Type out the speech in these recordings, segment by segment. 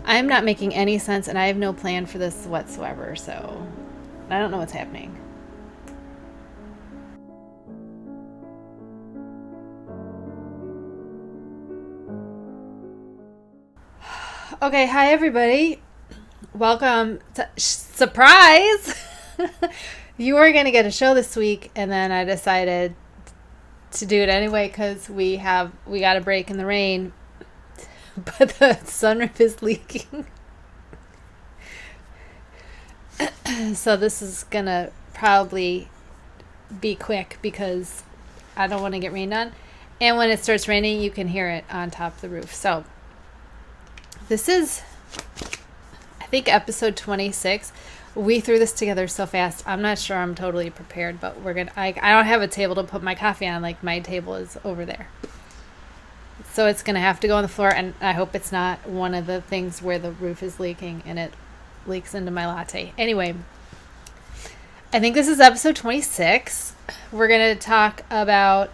I am not making any sense, and I have no plan for this whatsoever, so I don't know what's happening. Okay, hi everybody. Welcome to surprise. You were going to get a show this week, and then I decided to do it anyway because we got a break in the rain, but the sunroof is leaking. So this is going to probably be quick because I don't want to get rained on. And when it starts raining, you can hear it on top of the roof. So this is, I think, episode 26. We threw this together so fast. I'm not sure I'm totally prepared, but I don't have a table to put my coffee on. Like, my table is over there. So it's going to have to go on the floor, and I hope it's not one of the things where the roof is leaking and it leaks into my latte. Anyway, I think this is episode 26. We're going to talk about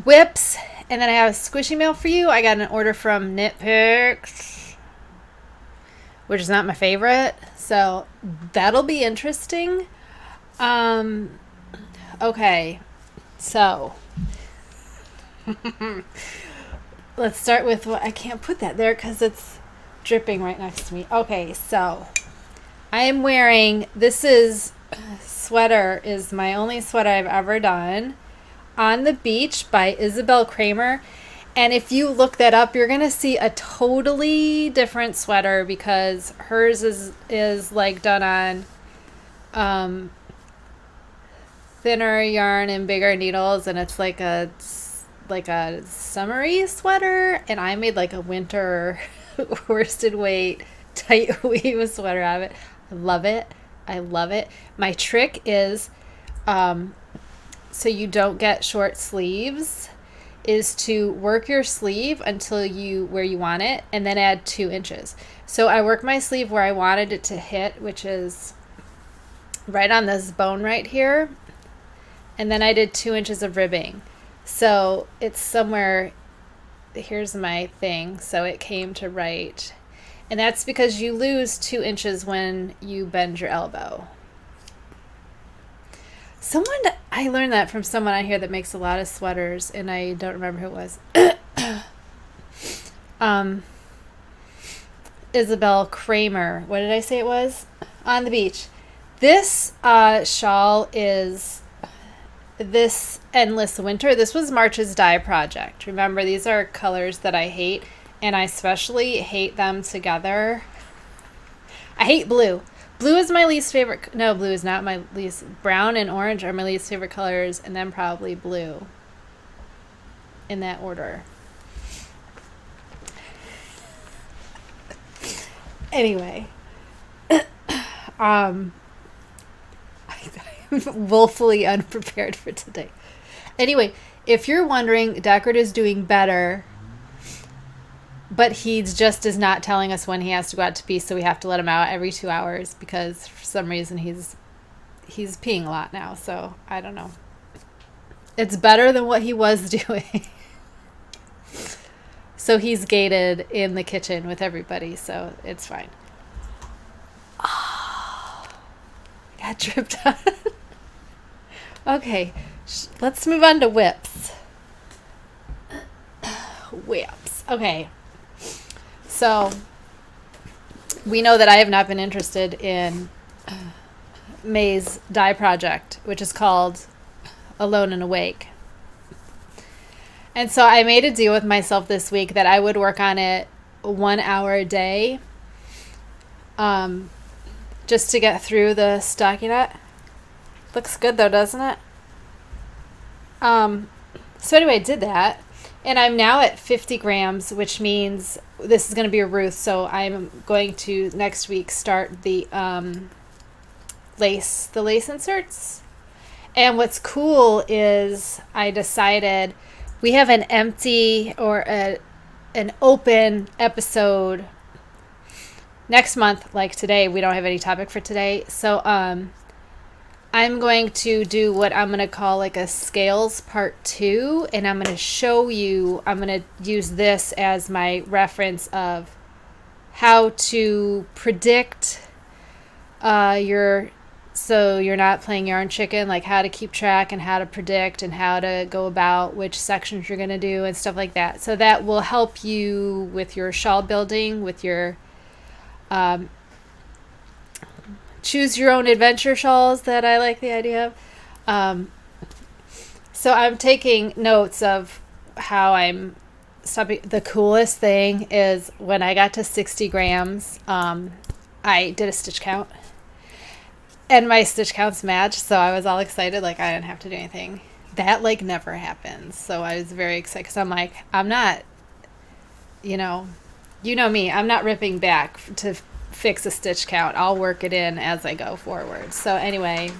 whips, and then I have a squishy mail for you. I got an order from Nitpicks, which is not my favorite, so that'll be interesting. Okay, so let's start with what I can't put that there because it's dripping right next to me. Okay, so I am wearing, sweater is my only sweater I've ever done, On the Beach by Isabel Kramer. And if you look that up, you're going to see a totally different sweater because hers is like done on thinner yarn and bigger needles, and it's like a summery sweater, and I made like a winter worsted weight tight weave sweater out of it. I love it. I love it. My trick is so you don't get short sleeves is to work your sleeve until where you want it, and then add 2 inches. So I work my sleeve where I wanted it to hit, which is right on this bone right here, and then I did 2 inches of ribbing. So it's somewhere, here's my thing, so it came to right, and that's because you lose 2 inches when you bend your elbow. I learned that from someone on here that makes a lot of sweaters, and I don't remember who it was. Isabel Kramer. What did I say it was? On the Beach. This shawl is this Endless Winter. This was March's dye project. Remember, these are colors that I hate, and I especially hate them together. I hate blue. Blue is my least favorite. No, blue is not my least. Brown and orange are my least favorite colors, and then probably blue. In that order. Anyway. I'm woefully unprepared for today. Anyway, if you're wondering, Deckard is doing better, but he just is not telling us when he has to go out to pee, so we have to let him out every 2 hours because for some reason he's peeing a lot now, so I don't know. It's better than what he was doing. So he's gated in the kitchen with everybody, so it's fine. Oh, I got dripped on. Okay, let's move on to whips. Whips. Okay. So, we know that I have not been interested in May's dye project, which is called Alone and Awake. And so I made a deal with myself this week that I would work on it 1 hour a day, just to get through the stockinette. Looks good though, doesn't it? So anyway, I did that. And I'm now at 50 grams, which means this is going to be a Ruth. So I'm going to next week start the lace inserts. And what's cool is I decided we have an empty or an open episode next month. Like today, we don't have any topic for today. So I'm going to do what I'm going to call like a scales part 2, and I'm going to show you, I'm going to use this as my reference of how to predict so you're not playing yarn chicken, like how to keep track and how to predict and how to go about which sections you're going to do and stuff like that. So that will help you with your shawl building, with your choose your own adventure shawls that I like the idea of. So I'm taking notes of how I'm stopping. The coolest thing is when I got to 60 grams, I did a stitch count. And my stitch counts matched, so I was all excited, like I didn't have to do anything. That like never happens. So I was very excited because I'm like, I'm not, you know me, I'm not ripping back to fix a stitch count. I'll work it in as I go forward. So anyway,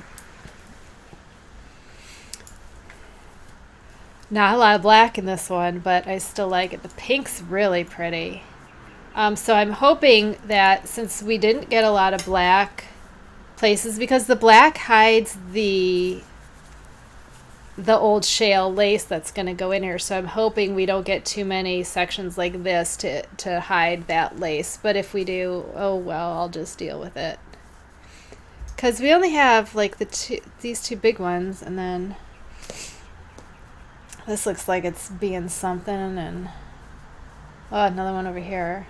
not a lot of black in this one, but I still like it. The pink's really pretty. So I'm hoping that since we didn't get a lot of black places, because the black hides the old shale lace that's going to go in here, so I'm hoping we don't get too many sections like this to hide that lace. But if we do, oh well, I'll just deal with it, because we only have like these two big ones, and then this looks like it's being something, and oh, another one over here.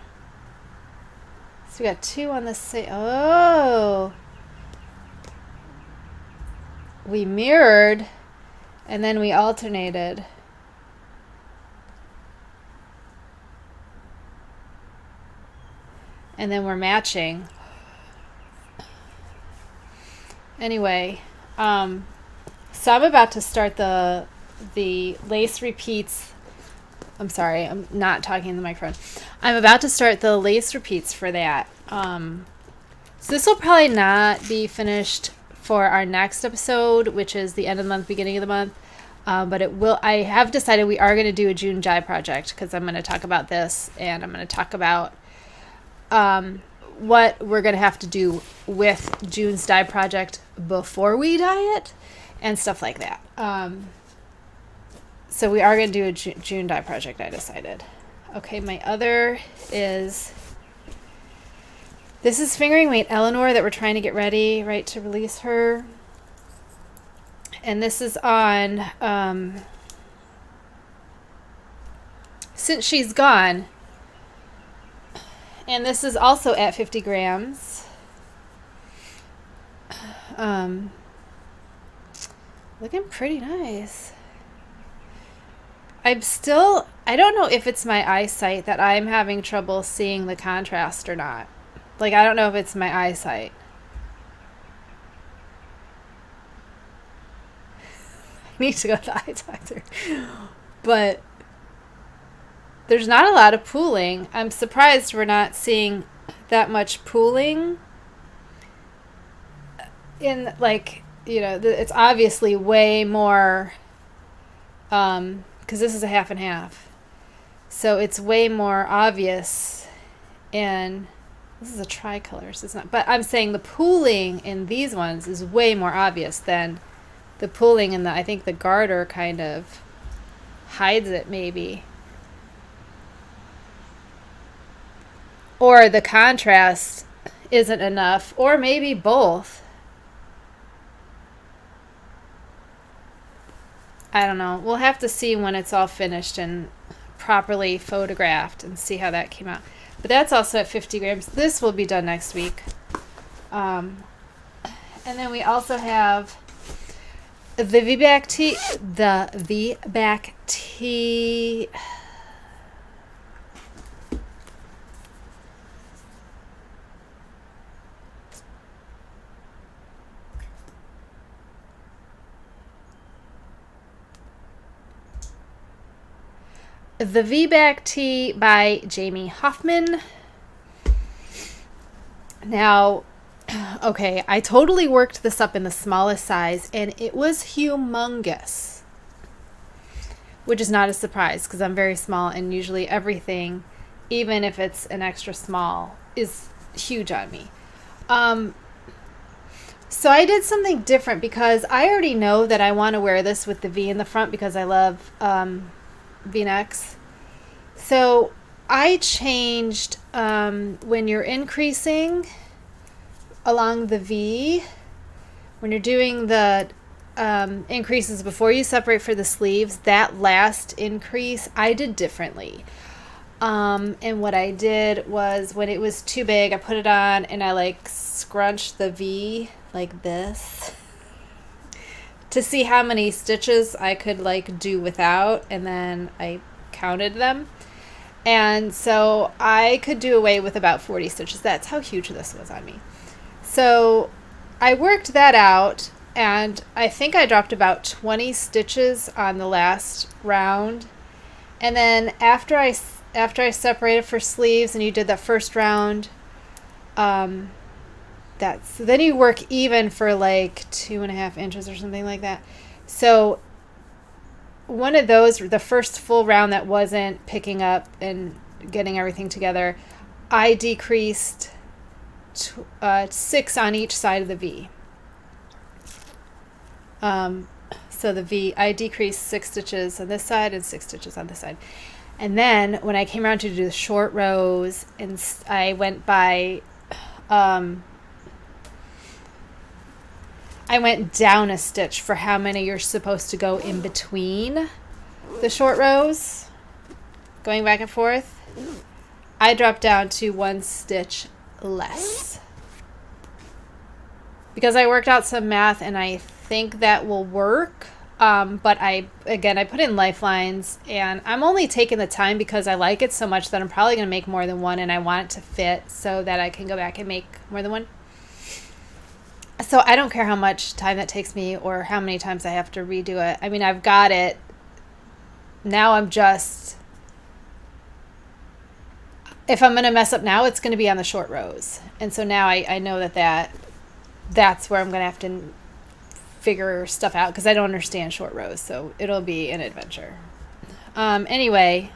So we got two on the same. Oh, we mirrored and then we alternated. And then we're matching. Anyway, so I'm about to start the lace repeats. I'm sorry, I'm not talking in the microphone. I'm about to start the lace repeats for that. So this will probably not be finished for our next episode, which is the end of the month, beginning of the month. But it will. I have decided we are going to do a June dye project, because I'm going to talk about this, and I'm going to talk about what we're going to have to do with June's dye project before we dye it and stuff like that. So we are going to do a June dye project, I decided. Okay, my other is... This is Fingering Weight Eleanor that we're trying to get ready, right, to release her. And this is on Since She's Gone. And this is also at 50 grams. Looking pretty nice. I don't know if it's my eyesight that I'm having trouble seeing the contrast or not. Like, I don't know if it's my eyesight. I need to go to the eye doctor. But there's not a lot of pooling. I'm surprised we're not seeing that much pooling. In, like, it's obviously way more, because this is a half and half. So it's way more obvious in... This is a tricolor, so it's not. But I'm saying the pooling in these ones is way more obvious than the pooling in I think the garter kind of hides it, maybe. Or the contrast isn't enough, or maybe both. I don't know. We'll have to see when it's all finished and properly photographed and see how that came out. But that's also at 50 grams. This will be done next week. And then we also have the V-back tee. The V-back tee. The V-back tee by Jamie Hoffman. Now, okay, I totally worked this up in the smallest size, and it was humongous, which is not a surprise because I'm very small, and usually everything, even if it's an extra small, is huge on me. So I did something different because I already know that I want to wear this with the V in the front because I love V-necks. So I changed when you're increasing along the V, when you're doing the increases before you separate for the sleeves, that last increase I did differently. And what I did was when it was too big, I put it on and I like scrunched the V like this to see how many stitches I could like do without, and then I counted them. And so I could do away with about 40 stitches. That's how huge this was on me. So I worked that out, and I think I dropped about 20 stitches on the last round. And then after I separated for sleeves and you did that first round, then you work even for like 2.5 inches or something like that. So one of those, the first full round that wasn't picking up and getting everything together, I decreased 6 on each side of the V. So the V, I decreased 6 stitches on this side and 6 stitches on this side. And then when I came around to do the short rows, and I went by, I went down a stitch for how many you're supposed to go in between the short rows, going back and forth. I dropped down to 1 stitch less because I worked out some math and I think that will work. But I put in lifelines, and I'm only taking the time because I like it so much that I'm probably going to make more than one, and I want it to fit so that I can go back and make more than one. So I don't care how much time that takes me or how many times I have to redo it. I mean, I've got it. Now I'm just, if I'm going to mess up now, it's going to be on the short rows. And so now I know that's where I'm going to have to figure stuff out because I don't understand short rows, so it'll be an adventure. Anyway,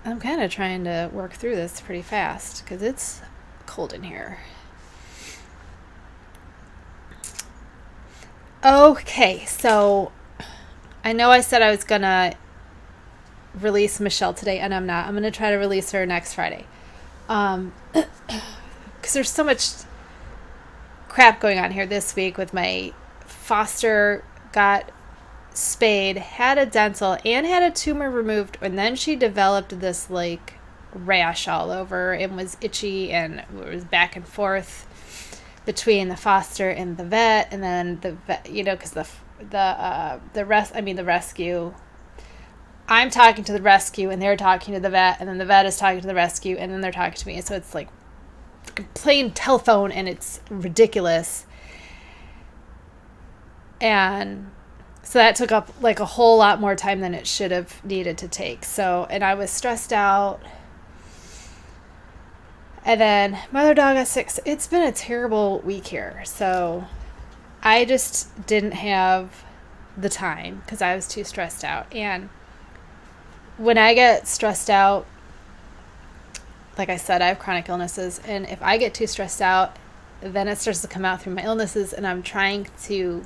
I'm kind of trying to work through this pretty fast because it's cold in here. Okay, so I know I said I was gonna release Michelle today, and I'm not. I'm gonna try to release her next Friday because there's so much crap going on here this week with my foster got spayed, had a dental, and had a tumor removed, and then she developed this like rash all over and was itchy, and it was back and forth between the foster and the vet, and then the vet, because the rescue. I'm talking to the rescue, and they're talking to the vet, and then the vet is talking to the rescue, and then they're talking to me. So it's like plain telephone, and it's ridiculous. And so that took up like a whole lot more time than it should have needed to take. So, and I was stressed out. And then my other dog got sick. So it's been a terrible week here. So I just didn't have the time because I was too stressed out. And when I get stressed out, like I said, I have chronic illnesses. And if I get too stressed out, then it starts to come out through my illnesses. And I'm trying to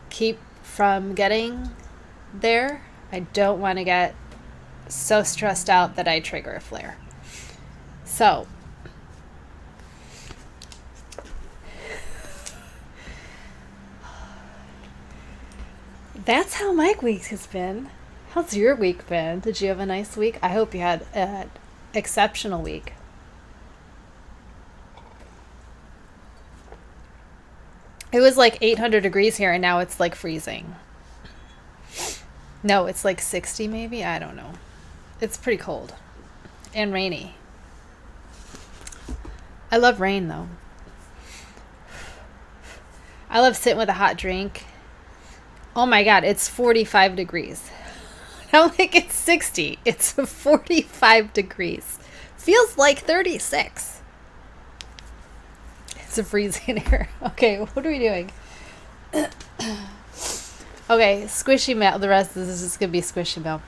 keep from getting there. I don't want to get so stressed out that I trigger a flare. So, that's how my week has been. How's your week been? Did you have a nice week? I hope you had an exceptional week. It was like 800 degrees here, and now it's like freezing. No, it's like 60 maybe? I don't know. It's pretty cold and rainy. I love rain, though. I love sitting with a hot drink. Oh my God, it's 45 degrees. I don't think it's 60. It's 45 degrees. Feels like 36. It's a freezing here. Okay, what are we doing? Okay, squishy mail. The rest of this is going to be squishy mail.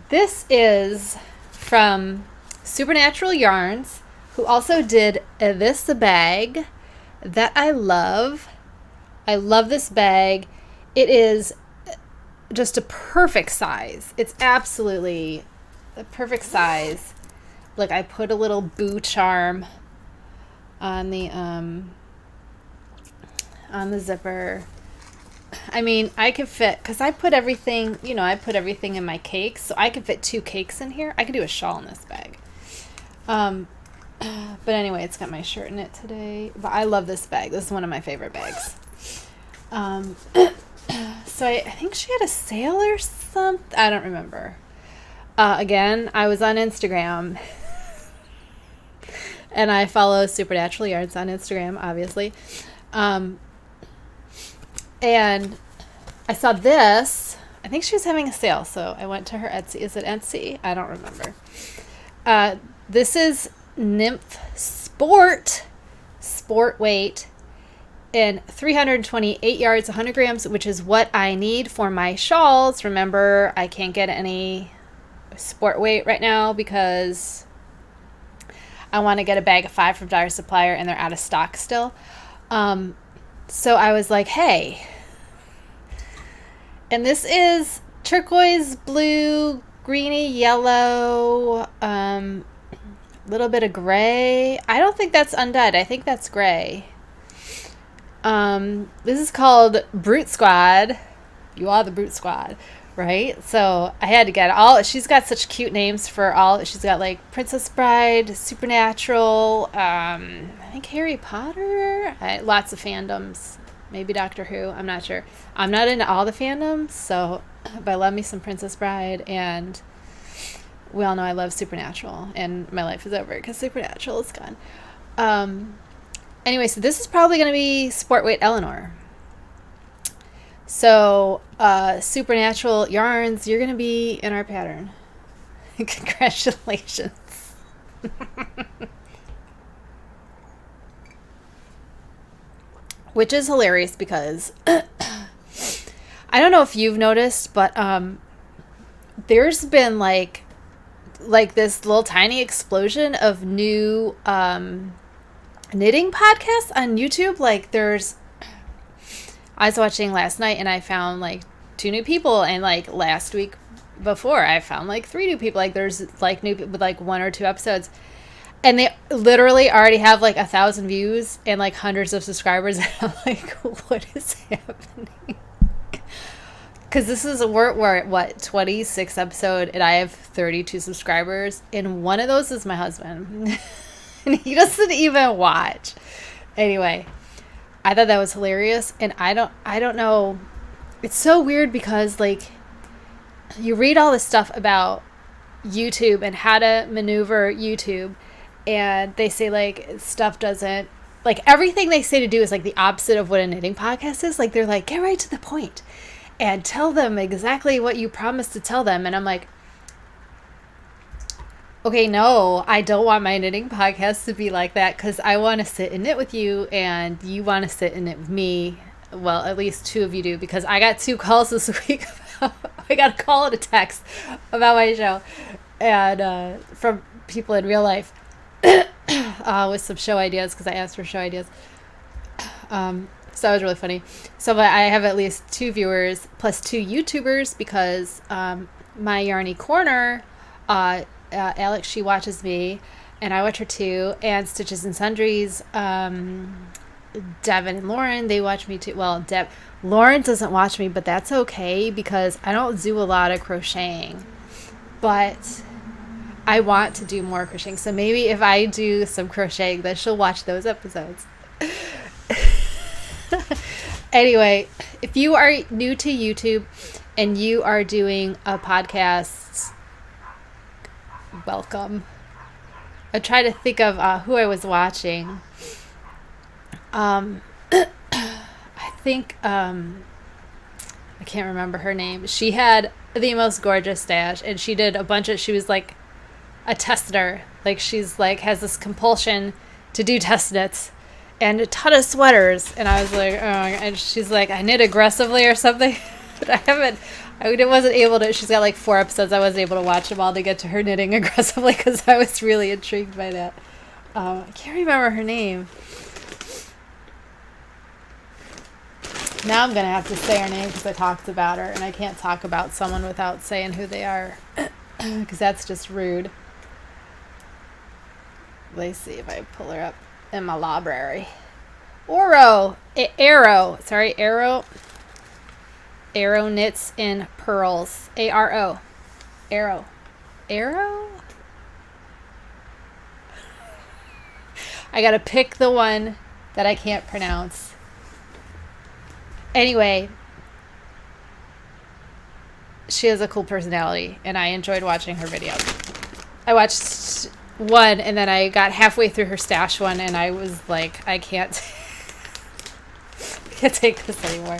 This is from Supernatural Yarns, who also did this bag that I love. I love this bag. It is just a perfect size. It's absolutely a perfect size. Like, I put a little boo charm on the zipper. I mean, I could fit, because I put everything, I put everything in my cakes, so I could fit 2 cakes in here. I could do a shawl in this bag. But anyway, it's got my shirt in it today. But I love this bag. This is one of my favorite bags. So I think she had a sale or something. I don't remember. Again, I was on Instagram. And I follow Supernatural Yarns on Instagram, obviously. And I saw this. I think she was having a sale, so I went to her Etsy. Is it Etsy? I don't remember. This is Nymph Sport weight in 328 yards, 100 grams, which is what I need for my shawls. Remember, I can't get any sport weight right now because I want to get a bag of 5 from Dollar Supplier, and they're out of stock still. So I was like, hey. And this is turquoise, blue, greeny, yellow, little bit of gray. I don't think that's undead. I think that's gray. This is called Brute Squad. You are the Brute Squad, right? So I had to get all. She's got such cute names for all. She's got like Princess Bride, Supernatural, I think Harry Potter. Lots of fandoms. Maybe Doctor Who. I'm not sure. I'm not into all the fandoms, so but I love me some Princess Bride, and we all know I love Supernatural, and my life is over because Supernatural is gone. Anyway, so this is probably going to be sport weight Eleanor. So, Supernatural Yarns, you're going to be in our pattern. Congratulations. Which is hilarious because I don't know if you've noticed, but there's been like this little tiny explosion of new knitting podcasts on YouTube. Like I was watching last night and I found like 2 new people, and like last week before I found like 3 new people. Like there's like new people with like 1 or 2 episodes, and they literally already have like 1,000 views and like hundreds of subscribers. And I'm like, what is happening? Because this is we're at what, 26th episode, and I have 32 subscribers, and one of those is my husband. And he doesn't even watch. Anyway, I thought that was hilarious, and I don't know. It's so weird because like you read all this stuff about YouTube and how to maneuver YouTube, and they say like stuff doesn't, like everything they say to do is like the opposite of what a knitting podcast is. Like they're like, get right to the point and tell them exactly what you promised to tell them. And I'm like, okay, no, I don't want my knitting podcast to be like that, because I want to sit and knit with you, and you want to sit and knit with me. Well, at least 2 of you do, because I got 2 calls this week. I got a call and a text about my show, and from people in real life with some show ideas, because I asked for show ideas. So that was really funny. So I have at least 2 viewers plus 2 YouTubers, because my Yarny Corner, Alex, she watches me, and I watch her too, and Stitches and Sundries, Devin and Lauren, they watch me too. Well, Lauren doesn't watch me, but that's okay, because I don't do a lot of crocheting, but I want to do more crocheting. So maybe if I do some crocheting, then she'll watch those episodes. Anyway, if you are new to YouTube and you are doing a podcast, welcome. I try to think of who I was watching. I think I can't remember her name. She had the most gorgeous stash, and she did a bunch of, she was like a tester. Like she's like has this compulsion to do test knits and a ton of sweaters. And I was like, oh, and she's like, I knit aggressively or something. But I wasn't able to. She's got like 4 episodes. I wasn't able to watch them all to get to her knitting aggressively, because I was really intrigued by that. I can't remember her name. Now I'm going to have to say her name because I talked about her, and I can't talk about someone without saying who they are because that's just rude. Let's see if I pull her up in my library. Aro Knits in Pearls. Aro. I gotta pick the one that I can't pronounce. Anyway, she has a cool personality, and I enjoyed watching her video. I watched one, and then I got halfway through her stash one, and I was like, I can't take this anymore.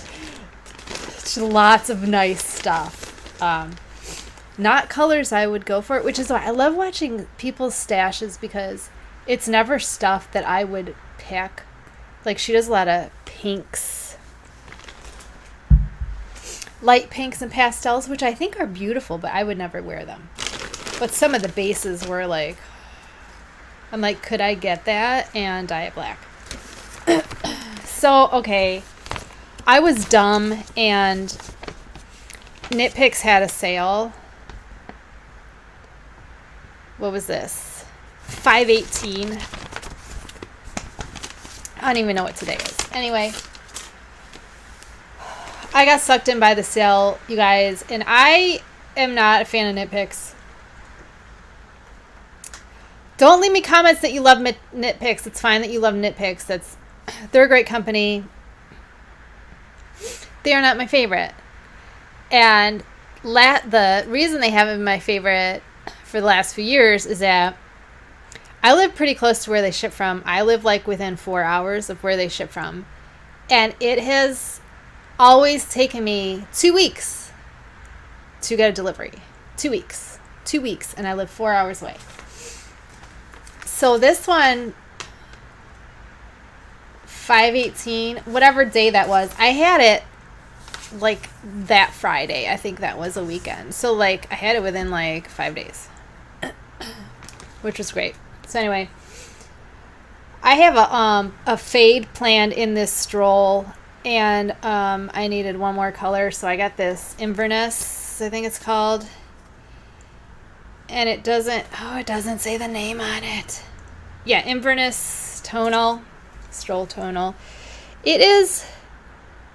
Lots of nice stuff. Not colors I would go for, which is why I love watching people's stashes, because it's never stuff that I would pick. Like, she does a lot of pinks, light pinks and pastels, which I think are beautiful, but I would never wear them. But some of the bases were like, I'm like, could I get that and dye it black? So, okay, I was dumb, and Knit Picks had a sale. What was this? $5.18. I don't even know what today is. Anyway, I got sucked in by the sale, you guys, and I am not a fan of Knit Picks. Don't leave me comments that you love Knit Picks. It's fine that you love Knit Picks. They're a great company. They are not my favorite. And the reason they haven't been my favorite for the last few years is that I live pretty close to where they ship from. I live like within 4 hours of where they ship from. And it has always taken me 2 weeks to get a delivery. 2 weeks. 2 weeks. And I live 4 hours away. So this one, $5.18, whatever day that was, I had it like that Friday. I think that was a weekend. So like I had it within like 5 days, which was great. So anyway, I have a fade planned in this stroll, and I needed one more color, so I got this Inverness, I think it's called, and it doesn't say the name on it. Yeah, Inverness tonal, stroll tonal. It is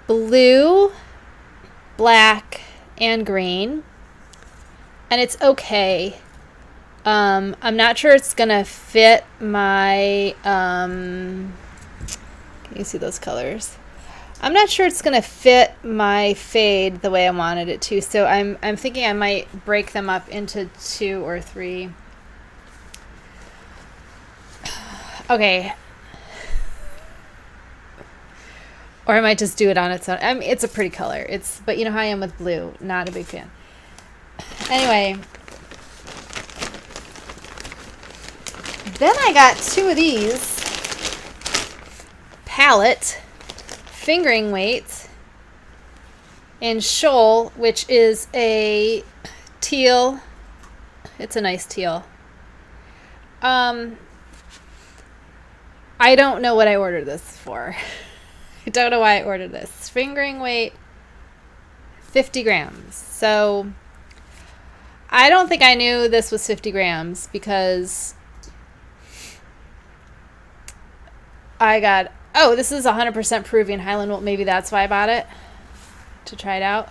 blue, black, and green, and it's okay. I'm not sure it's gonna fit my can you see those colors? I'm not sure it's gonna fit my fade the way I wanted it to, so I'm thinking I might break them up into 2 or 3. Okay. Or I might just do it on its own. I mean, it's a pretty color. But you know how I am with blue. Not a big fan. Anyway. Then I got 2 of these. Palette. Fingering weights. In Shawl, which is a teal. It's a nice teal. I don't know what I ordered this for. I don't know why I ordered this. Fingering weight, 50 grams. So I don't think I knew this was 50 grams because I got, this is 100% Peruvian Highland wool. Maybe that's why I bought it, to try it out.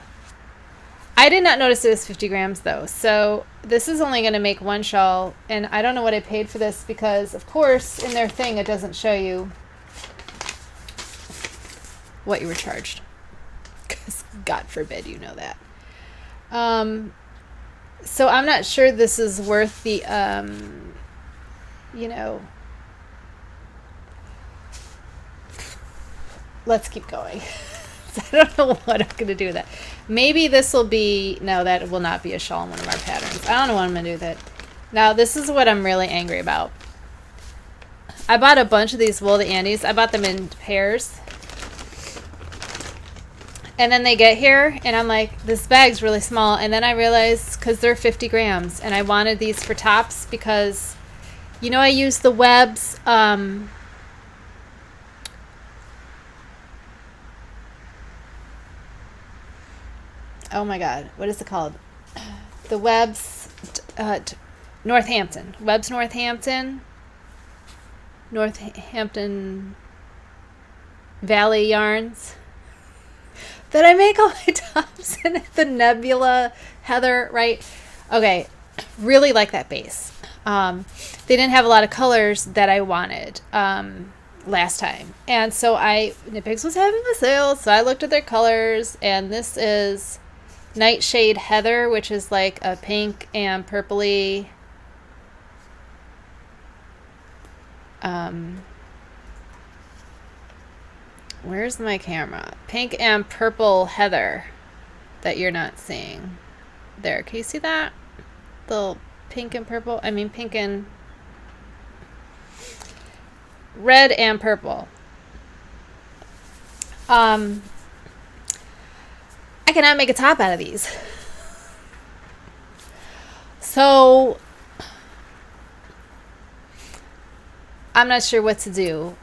I did not notice it was 50 grams though. So this is only going to make 1 shawl, and I don't know what I paid for this because, of course, in their thing it doesn't show you what you were charged. Because God forbid you know that. So I'm not sure this is worth the, let's keep going. I don't know what I'm going to do with that. Maybe this will be, no, that will not be a shawl in one of our patterns. I don't know what I'm going to do with it. Now, this is what I'm really angry about. I bought a bunch of these Wool the Andes. I bought them in pairs. And then they get here, and I'm like, this bag's really small. And then I realized, because they're 50 grams, and I wanted these for tops because You know, I use the Webs, oh my God, what is it called? The Webs, Northampton. Webs Northampton Valley yarns that I make all my tops in. The Nebula Heather, right? Okay, really like that base. They didn't have a lot of colors that I wanted last time, and so Knit Picks was having a sale, so I looked at their colors, and this is Nightshade Heather, which is like a pink and purpley where's my camera? Pink and purple heather that you're not seeing. There, can you see that? The pink and purple, I mean pink and red and purple. I cannot make a top out of these. So I'm not sure what to do.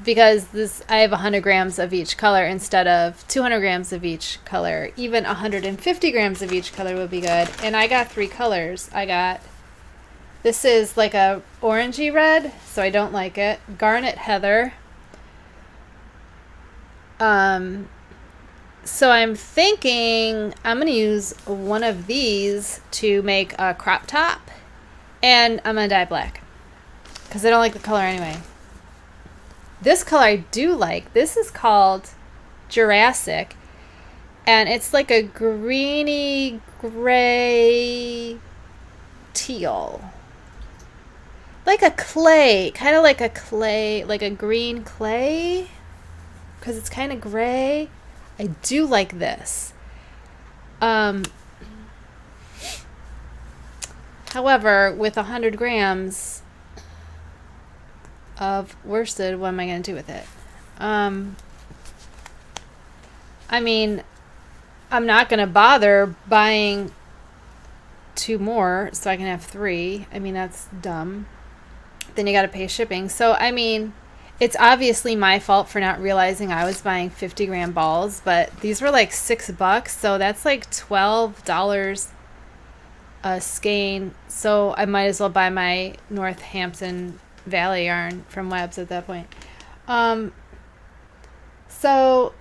Because I have 100 grams of each color instead of 200 grams of each color. Even 150 grams of each color would be good. And I got 3 colors. This is like a orangey red, so I don't like it. Garnet Heather. So I'm thinking I'm going to use one of these to make a crop top. And I'm going to dye black, because I don't like the color anyway. This color I do like. This is called Jurassic, and it's like a greeny gray teal, like a clay, kind of like a clay, like a green clay, because it's kind of gray. I do like this. However, with 100 grams of worsted, what am I going to do with it? I mean, I'm not going to bother buying 2 more so I can have 3. I mean, that's dumb. Then you got to pay shipping. So, I mean, it's obviously my fault for not realizing I was buying 50-gram balls, but these were like $6, so that's like $12 a skein. So I might as well buy my Northampton Valley yarn from Webs at that point. So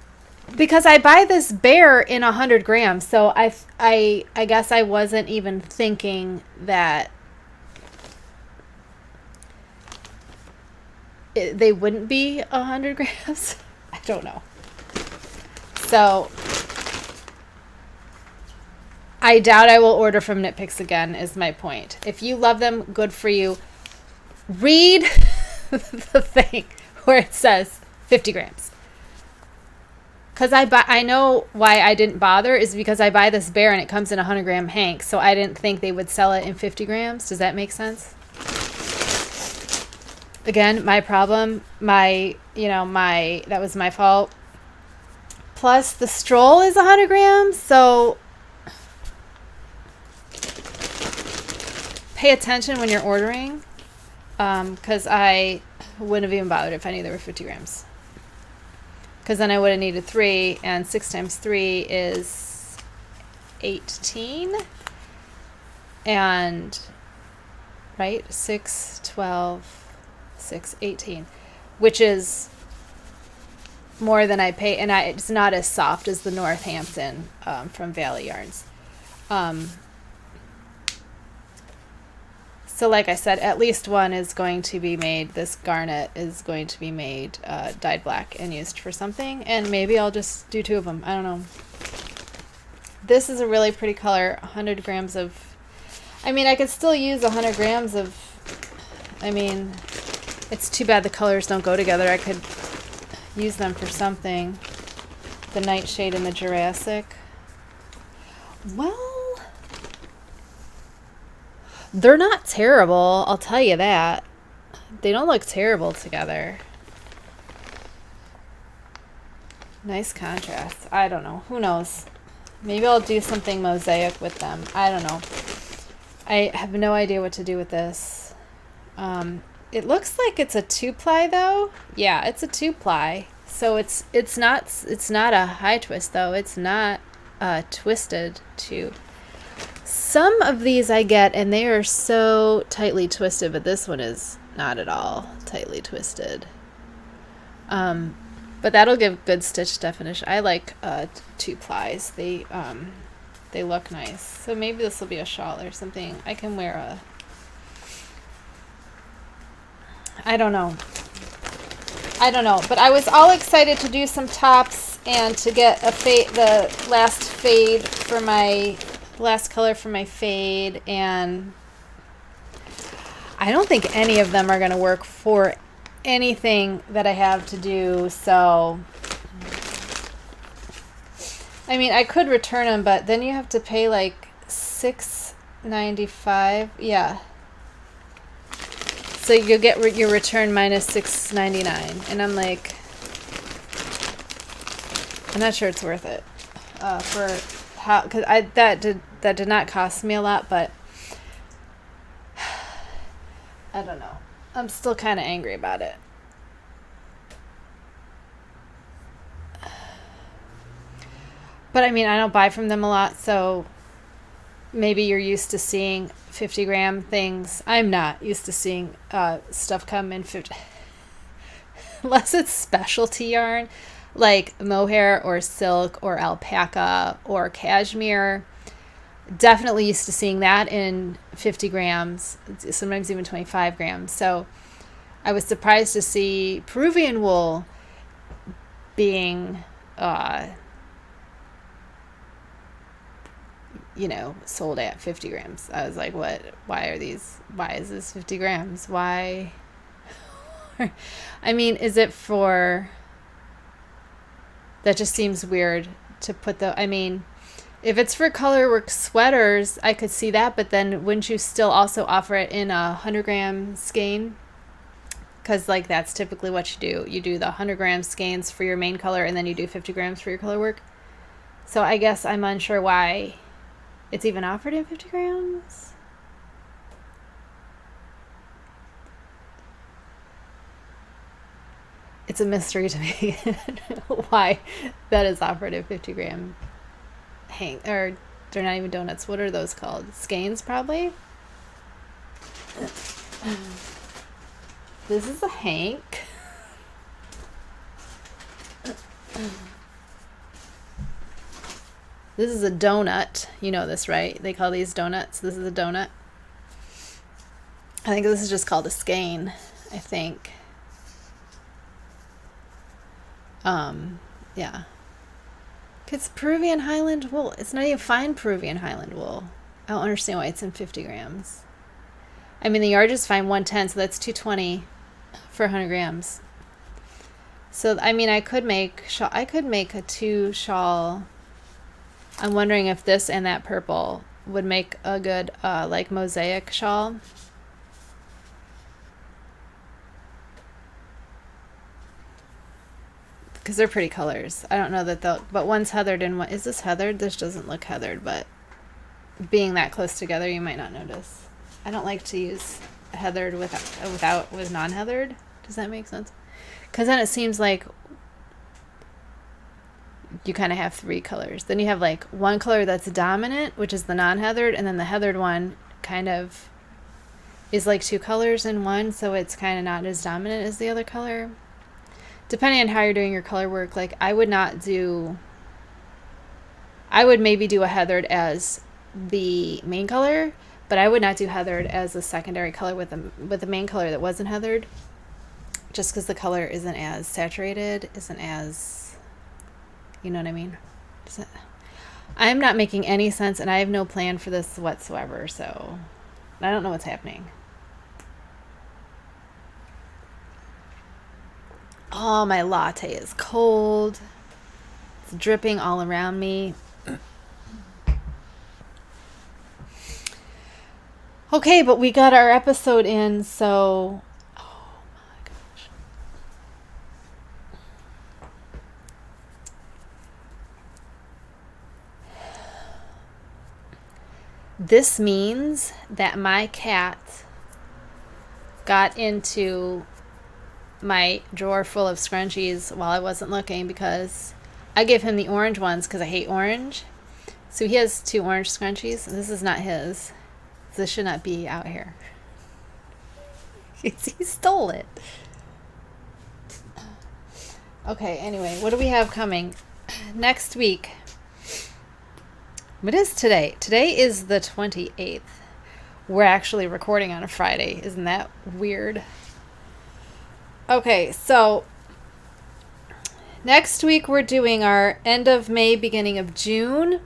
because I buy this bare in 100 grams, so I guess I wasn't even thinking that they wouldn't be 100 grams. I don't know. So I doubt I will order from Knit Picks again, is my point. If you love them, good for you. Read the thing where it says 50 grams. Because I know why I didn't bother is because I buy this bare and it comes in a 100-gram hank, so I didn't think they would sell it in 50 grams. Does that make sense? Again, my problem, that was my fault. Plus, the stroll is 100 grams, so pay attention when you're ordering, because I wouldn't have even bothered if I knew they were 50 grams. Because then I would have needed 3, and 6 times 3 is 18. And, right, 6, 12... 6, 18, which is more than I pay, and it's not as soft as the Northampton from Valley Yarns. So like I said, at least one is going to be made, this garnet is going to be made dyed black and used for something, and maybe I'll just do 2 of them. I don't know. This is a really pretty color, 100 grams of, I mean, I could still use 100 grams of, I mean, it's too bad the colors don't go together. I could use them for something. The Nightshade and the Jurassic. Well, they're not terrible, I'll tell you that. They don't look terrible together. Nice contrast. I don't know. Who knows? Maybe I'll do something mosaic with them. I don't know. I have no idea what to do with this. It looks like it's a 2-ply though. Yeah, it's a 2-ply. So it's not a high twist though. It's not twisted to. Some of these I get and they are so tightly twisted, but this one is not at all tightly twisted. But that'll give good stitch definition. I like 2-plies. They look nice. So maybe this will be a shawl or something. I can wear a. I don't know. But I was all excited to do some tops and to get the last color for my fade, and I don't think any of them are going to work for anything that I have to do. So, I mean, I could return them, but then you have to pay like $6.95. Yeah. So you'll get your return minus $6.99, and I'm like, I'm not sure it's worth it for how, because that did not cost me a lot, but I don't know. I'm still kind of angry about it. But I mean, I don't buy from them a lot, so maybe you're used to seeing 50-gram things. I'm not used to seeing stuff come in 50, unless it's specialty yarn like mohair or silk or alpaca or cashmere. Definitely used to seeing that in 50 grams, sometimes even 25 grams. So I was surprised to see Peruvian wool being sold at 50 grams. I was like, what? Why is this 50 grams? Why? I mean, is it for, that just seems weird to put I mean, if it's for colorwork sweaters, I could see that, but then wouldn't you still also offer it in a 100-gram skein? Because like that's typically what you do. You do the 100-gram skeins for your main color, and then you do 50 grams for your colorwork. So I guess I'm unsure why it's even offered in 50 grams. It's a mystery to me why that is offered in 50-gram or they're not even donuts. What are those called? Skeins, probably. This is a hank. This is a donut. You know this, right? They call these donuts. This is a donut. I think this is just called a skein, I think. Yeah. It's Peruvian Highland wool. It's not even fine Peruvian Highland wool. I don't understand why it's in 50 grams. I mean, the yard is fine 110, so that's $2.20 for 100 grams. So, I mean, I could make a 2 shawl. I'm wondering if this and that purple would make a good, like, mosaic shawl. Because they're pretty colors. I don't know that but one's heathered and one, is this heathered? This doesn't look heathered, but being that close together, you might not notice. I don't like to use heathered with non-heathered. Does that make sense? Because then it seems like you kind of have 3 colors. Then you have like one color that's dominant, which is the non-heathered, and then the heathered one kind of is like 2 colors in one, so it's kind of not as dominant as the other color. Depending on how you're doing your color work, like I would maybe do a heathered as the main color, but I would not do heathered as a secondary color with the main color that wasn't heathered, just because the color isn't as saturated, isn't as, you know what I mean? I'm not making any sense, and I have no plan for this whatsoever, so I don't know what's happening. Oh, my latte is cold. It's dripping all around me. Okay, but we got our episode in, so... Oh, my gosh. This means that my cat got into my drawer full of scrunchies while I wasn't looking because I give him the orange ones because I hate orange. So he has 2 orange scrunchies. This is not his. This should not be out here. He stole it. Okay, anyway, what do we have coming? Next week. What is today? Today is the 28th. We're actually recording on a Friday. Isn't that weird? Okay, so next week we're doing our end of May, beginning of June.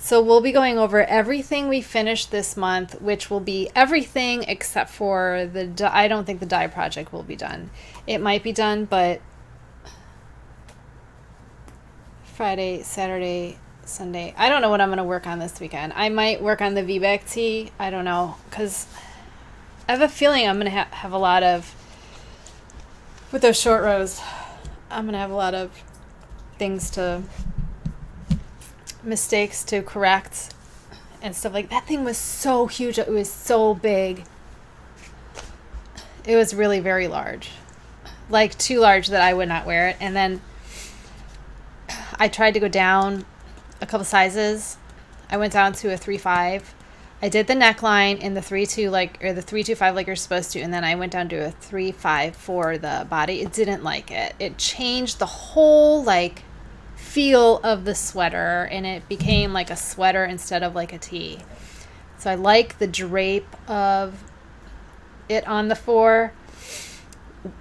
So we'll be going over everything we finished this month, which will be everything except for I don't think the dye project will be done. It might be done, but Friday, Saturday, Sunday. I don't know what I'm going to work on this weekend. I might work on the V-back tee. I don't know, because I have a feeling I'm going to have a lot of, with those short rows, I'm going to have a lot of mistakes to correct and stuff like that. Thing was so huge. It was so big. It was really very large. Like too large that I would not wear it. And then I tried to go down a couple sizes. I went down to a 3.5. I did the neckline in the 3.2 or the 3.25 like you're supposed to, and then I went down to a 3.5 for the body. It didn't like it. It changed the whole feel of the sweater, and it became like a sweater instead of like a tee. So I like the drape of it on the 4,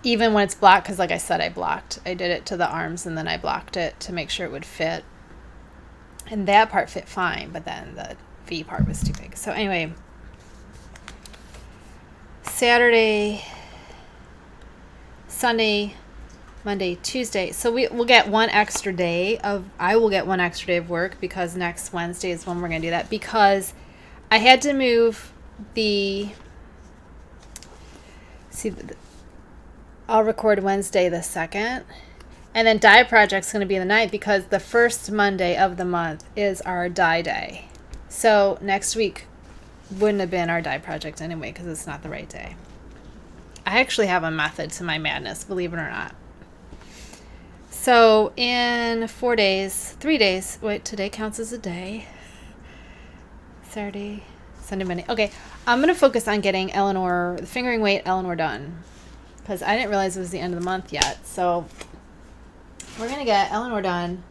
even when it's blocked, because like I said, I did it to the arms and then I blocked it to make sure it would fit. And that part fit fine, but then the V part was too big. So anyway, Saturday, Sunday, Monday, Tuesday. So we'll get one extra day I will get one extra day of work because next Wednesday is when we're going to do that, because I had to move I'll record Wednesday the 2nd. And then dye project's going to be the 9th because the first Monday of the month is our dye day. So next week wouldn't have been our dye project anyway because it's not the right day. I actually have a method to my madness, believe it or not. So in 3 days, wait, today counts as a day. Saturday, Sunday, Monday. Okay, I'm going to focus on getting the fingering weight Eleanor done because I didn't realize it was the end of the month yet. So we're going to get Eleanor done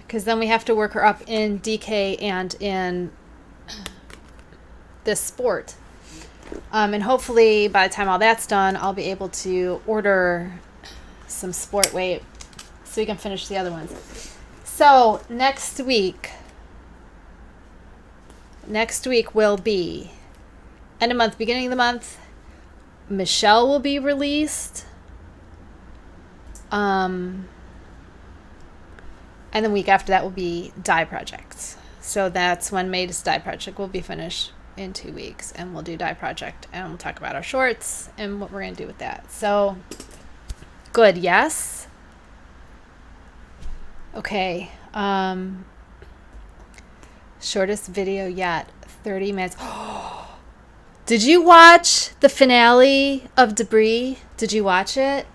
because then we have to work her up in DK and in this sport. And hopefully by the time all that's done, I'll be able to order some sport weight so we can finish the other ones. So next week will be end of month, beginning of the month. Michelle will be released. And the week after that will be dye projects. So that's when May's dye project will be finished in 2 weeks, and we'll do dye project and we'll talk about our shorts and what we're going to do with that. So good. Yes. Okay. Shortest video yet, 30 minutes. Did you watch the finale of Debris? Did you watch it?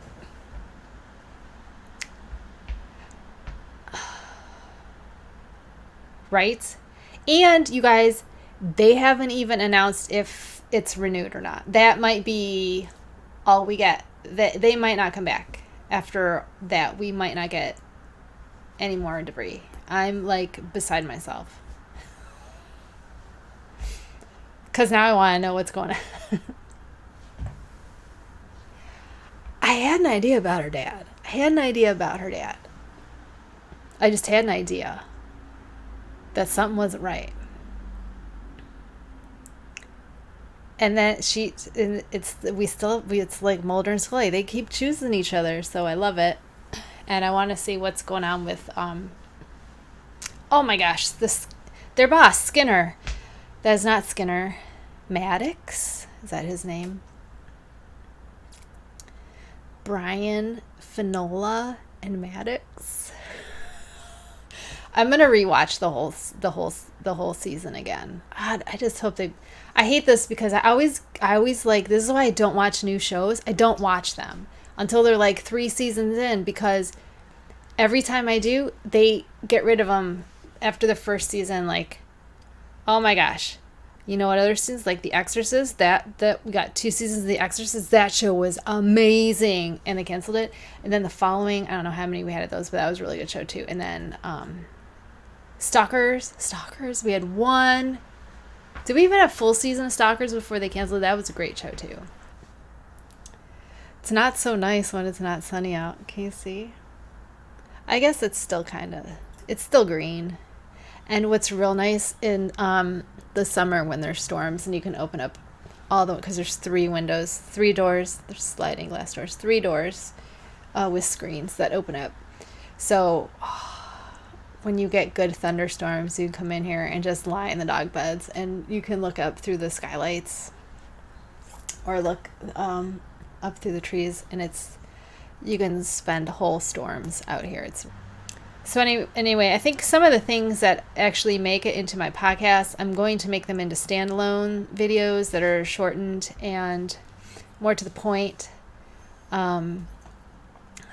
Right? And you guys, they haven't even announced if it's renewed or not. That might be all we get. They might not come back after that. We might not get any more Debris. I'm beside myself. Because now I want to know what's going on. I had an idea about her dad. I just had an idea that something wasn't right. And then it's like Mulder and Scully. They keep choosing each other, so I love it. And I want to see what's going on with oh my gosh, their boss, Skinner. That is not Skinner. Maddox? Is that his name? Brian Finola and Maddox. I'm gonna rewatch the whole season again. God, I just hope they. I hate this because I always like, this is why I don't watch new shows. I don't watch them until they're like 3 seasons in, because every time I do, they get rid of them after the first season. Like, oh my gosh. You know what other seasons? Like The Exorcist, that we got 2 seasons of The Exorcist. That show was amazing, and they canceled it. And then the following, I don't know how many we had of those, but that was a really good show too. And then Stalkers, we had 1. Did we even have full season of Stalkers before they canceled it? That was a great show too. It's not so nice when it's not sunny out. Can you see? I guess it's still it's still green. And what's real nice in the summer when there's storms and you can open up because there's 3 windows, 3 doors, there's sliding glass doors, 3 doors with screens that open up. So when you get good thunderstorms, you come in here and just lie in the dog beds and you can look up through the skylights or look up through the trees, and you can spend whole storms out here. So anyway, I think some of the things that actually make it into my podcast, I'm going to make them into standalone videos that are shortened and more to the point. And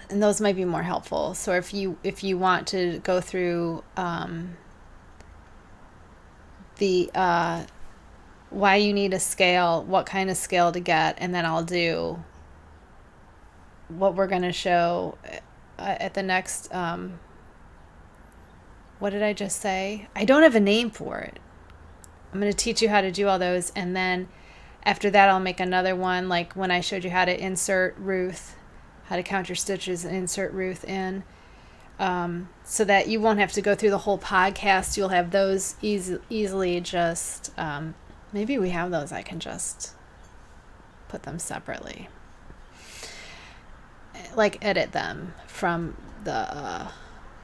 those might be more helpful. So if you want to go through the why you need a scale, what kind of scale to get, and then I'll do what we're going to show at the next what did I just say? I don't have a name for it. I'm going to teach you how to do all those. And then after that, I'll make another one, like when I showed you how to insert Ruth, how to count your stitches and insert Ruth in, so that you won't have to go through the whole podcast. You'll have those easily just, maybe we have those. I can just put them separately. Like edit them from the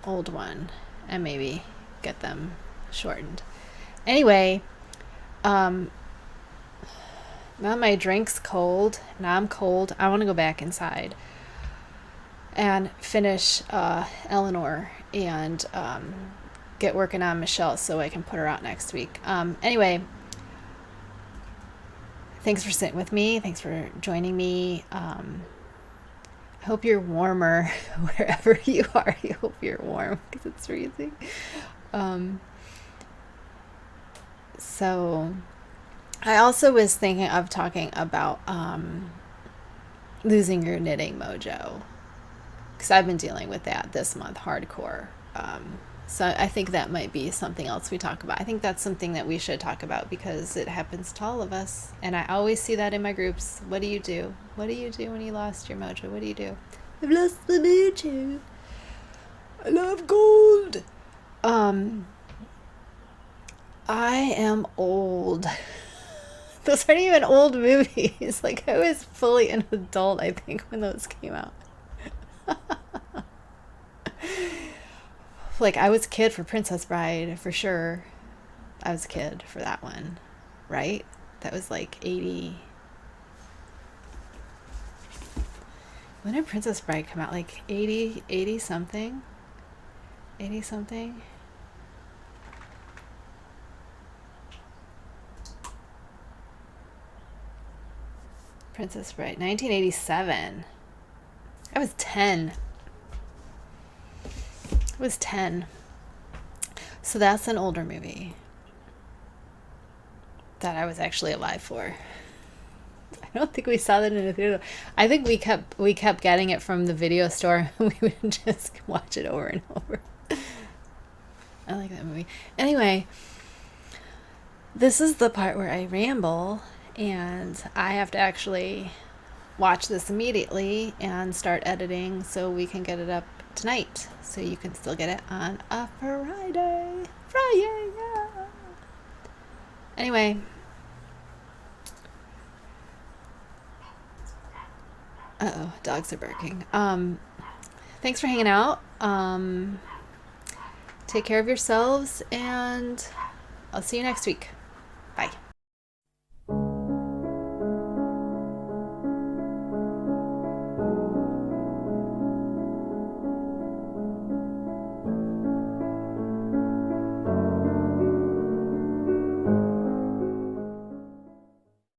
old one and maybe get them shortened. Anyway, now my drink's cold. Now I'm cold. I want to go back inside and finish Eleanor and get working on Michelle so I can put her out next week. Anyway, thanks for sitting with me. Thanks for joining me. I hope you're warmer wherever you are. I hope you're warm because it's freezing. So I also was thinking of talking about losing your knitting mojo, because I've been dealing with that this month hardcore. So I think that might be something else we talk about. I think that's something that we should talk about because it happens to all of us. And I always see that in my groups. What do you do? What do you do when you lost your mojo? What do you do? I've lost the mojo. I love gold. I am old. Those aren't even old movies. Like, I was fully an adult, I think, when those came out. Like, I was a kid for Princess Bride, for sure. I was a kid for that one, right? That was like 80. When did Princess Bride come out? Like 80 something? 80 something? Princess Bride, 1987. I was 10. I was 10. So that's an older movie that I was actually alive for. I don't think we saw that in a theater. I think we kept getting it from the video store. We would just watch it over and over. I like that movie. Anyway, this is the part where I ramble, and I have to actually watch this immediately and start editing so we can get it up tonight, so you can still get it on a Friday, yeah. Anyway, dogs are barking. Thanks for hanging out. Take care of yourselves, and I'll see you next week.